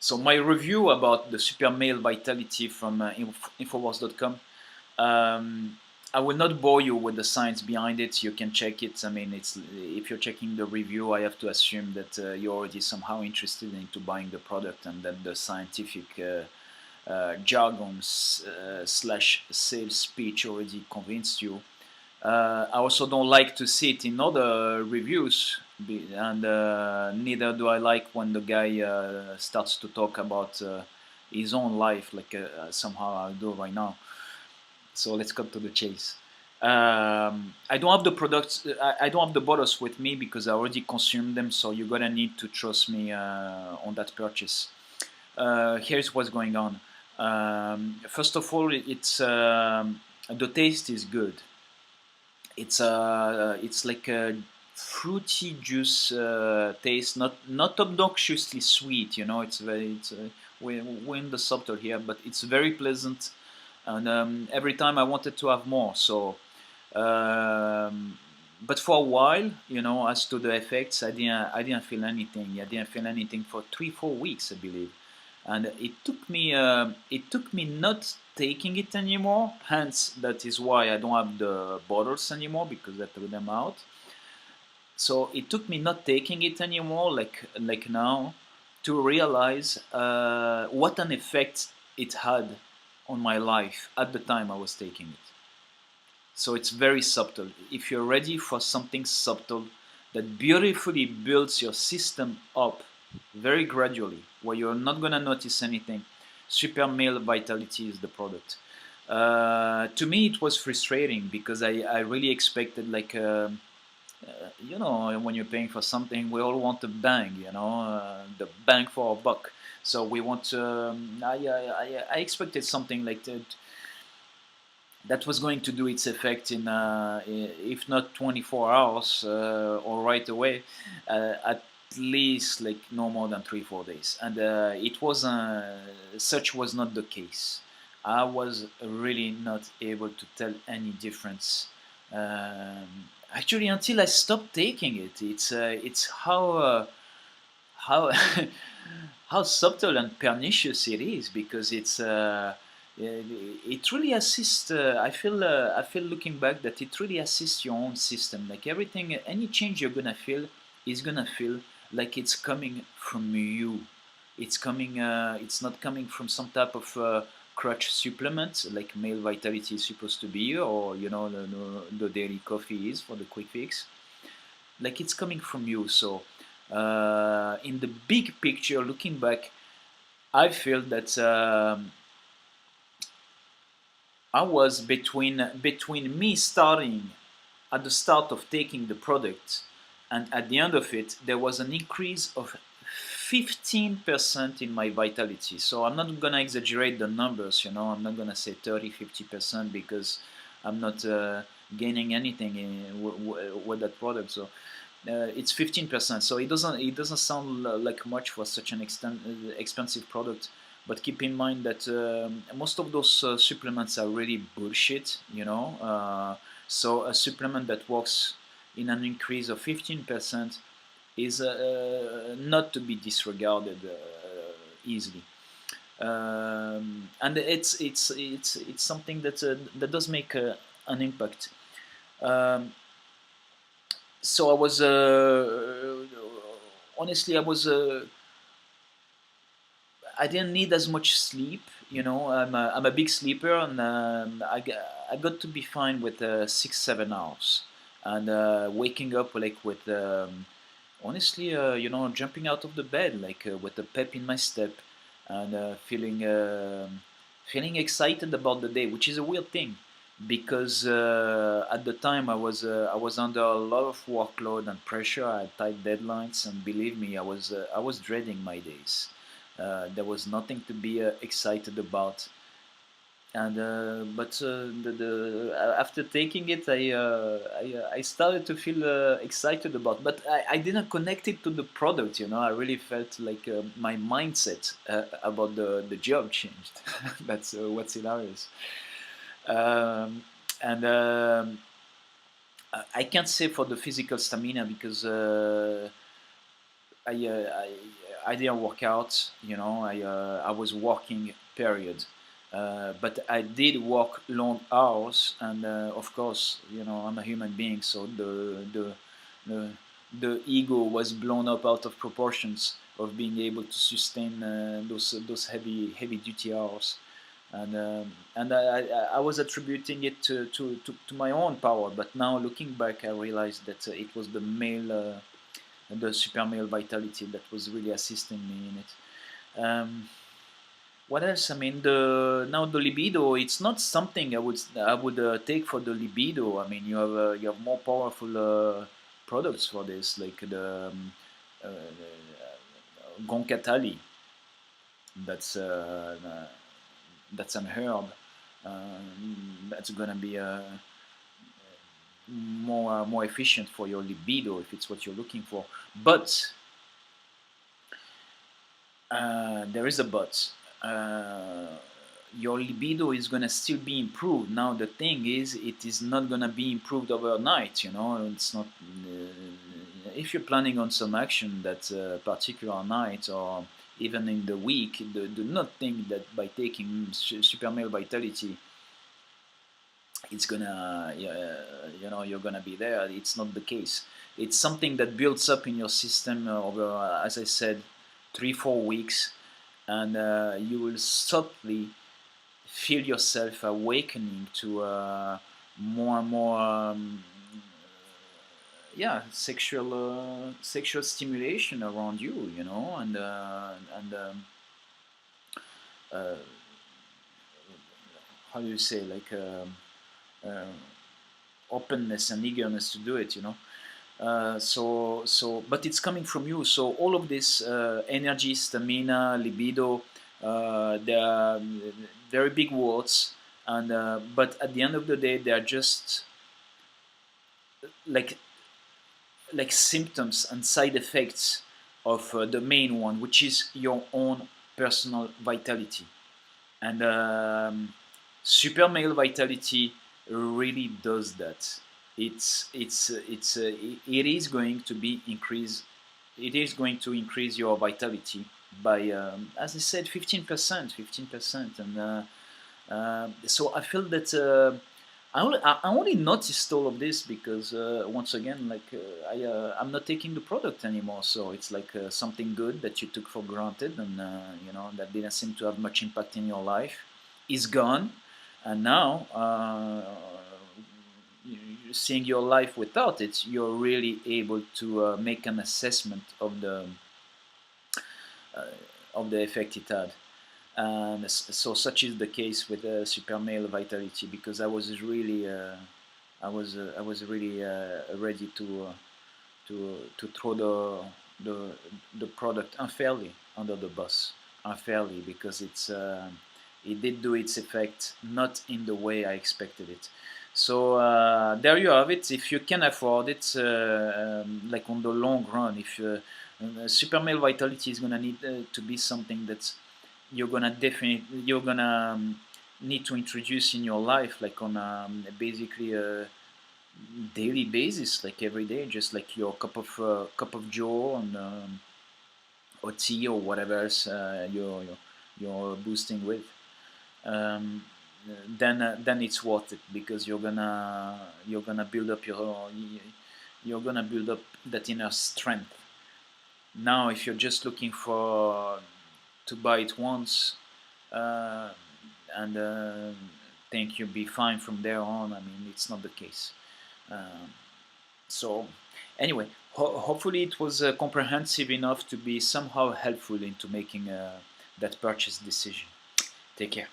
So my review about the Super Male Vitality from Infowars.com. Um, I will not bore you with the science behind it. You can check it. I mean, it's if you're checking the review, I have to assume that you're already somehow interested into buying the product, and that the scientific jargon slash sales speech already convinced you. I also don't like to see it in other reviews, and neither do I like when the guy starts to talk about his own life, like somehow I'll do right now. So let's cut to the chase. I don't have the products. I don't have the bottles with me because I already consumed them. So you're gonna need to trust me on that purchase. Here's what's going on. First of all, it's the taste is good. It's like a fruity juice taste, not obnoxiously sweet. You know, we're in the subtle here, but it's very pleasant, and every time I wanted to have more. So, but for a while, you know, as to the effects, I didn't feel anything. I didn't feel anything for 3-4 weeks, I believe, and it took me not taking it anymore. Hence, that is why I don't have the bottles anymore, because I threw them out. So it took me not taking it anymore, like now, to realize what an effect it had on my life at the time I was taking it. So it's very subtle. If you're ready for something subtle that beautifully builds your system up very gradually, where you're not gonna notice anything, Super Male Vitality is the product. To me, it was frustrating because I really expected, like, you know, when you're paying for something, we all want the bang, you know, the bang for a buck. So we want. I expected something like that was going to do its effect in, if not 24 hours or right away, at least like no more than 3-4 days. And it was such was not the case. I was really not able to tell any difference. Actually, until I stopped taking it, it's how how subtle and pernicious it is, because it really assists. I feel looking back that it really assists your own system. Like everything, any change you're gonna feel is gonna feel like it's coming from you. It's coming. It's not coming from some type of crutch supplement like Male Vitality is supposed to be, or you know the daily coffee is for the quick fix. Like it's coming from you. So in the big picture, looking back, I feel that I was between me starting at the start of taking the product and at the end of it, there was an increase of 15% in my vitality. So I'm not gonna exaggerate the numbers, you know. I'm not gonna say 30-50% because I'm not gaining anything with that product. So it's 15%. So it doesn't sound like much for such an expensive product. But keep in mind that most of those supplements are really bullshit, you know. So a supplement that works in an increase of 15% is not to be disregarded easily. And it's something that does make an impact. Um, so I was honestly I didn't need as much sleep. You know, I'm a big sleeper, and I got to be fine with 6-7 hours, and waking up like with honestly, you know, jumping out of the bed like with a pep in my step, and feeling excited about the day, which is a weird thing because at the time I was under a lot of workload and pressure. I had tight deadlines, and believe me, I was dreading my days. There was nothing to be excited about. And after taking it, I started to feel excited about. But I didn't connect it to the product. You know, I really felt like my mindset about the job changed. That's what's hilarious. Um, and I can't say for the physical stamina because I I didn't work out. I was working, period. But I did work long hours, and of course, I'm a human being, so the the ego was blown up out of proportions of being able to sustain those heavy duty hours, and I was attributing it to my own power. But now looking back, I realized that it was the super male vitality that was really assisting me in it. What else? I mean, the libido. It's not something I would take for the libido. I mean, you have more powerful products for this, like the Gonkatali. That's that's an herb. That's gonna be more efficient for your libido if it's what you're looking for. But there is a but. Your libido is gonna still be improved. Now the thing is, it is not gonna be improved overnight. It's not. If you're planning on some action that particular night or even in the week, do not think that by taking super male vitality, it's gonna, you're gonna be there. It's not the case. It's something that builds up in your system over, as I said, 3-4 weeks, and you will subtly feel yourself awakening to more and more, sexual stimulation around you, and uh, how do you say, like, uh, openness and eagerness to do it. But it's coming from you. So all of this energy, stamina, libido, they are very big words, and but at the end of the day, they are just like symptoms and side effects of the main one, which is your own personal vitality. And super male vitality really does that. It is going to be increase. It is going to increase your vitality by, as I said, 15%, 15%, and so I feel that I only noticed all of this because once again, like, I'm not taking the product anymore. So it's like something good that you took for granted, and that didn't seem to have much impact in your life is gone, and now seeing your life without it, you're really able to make an assessment uh, of the effect it had. And so such is the case with super male vitality, because I was really ready to throw the product unfairly under the bus, unfairly, because it did do its effect not in the way I expected it. So there you have it. If you can afford it, like on the long run, if super male vitality is gonna need to be something that's you're gonna need to introduce in your life, like on basically a daily basis, like every day, just like your cup of joe and or tea or whatever else you're boosting with. Um, then it's worth it, because you're gonna build up you're gonna build up that inner strength. Now, if you're just looking for to buy it once, uh, and think you'll be fine from there on, I mean, it's not the case. Um, so, anyway, hopefully it was comprehensive enough to be somehow helpful into making that purchase decision. Take care.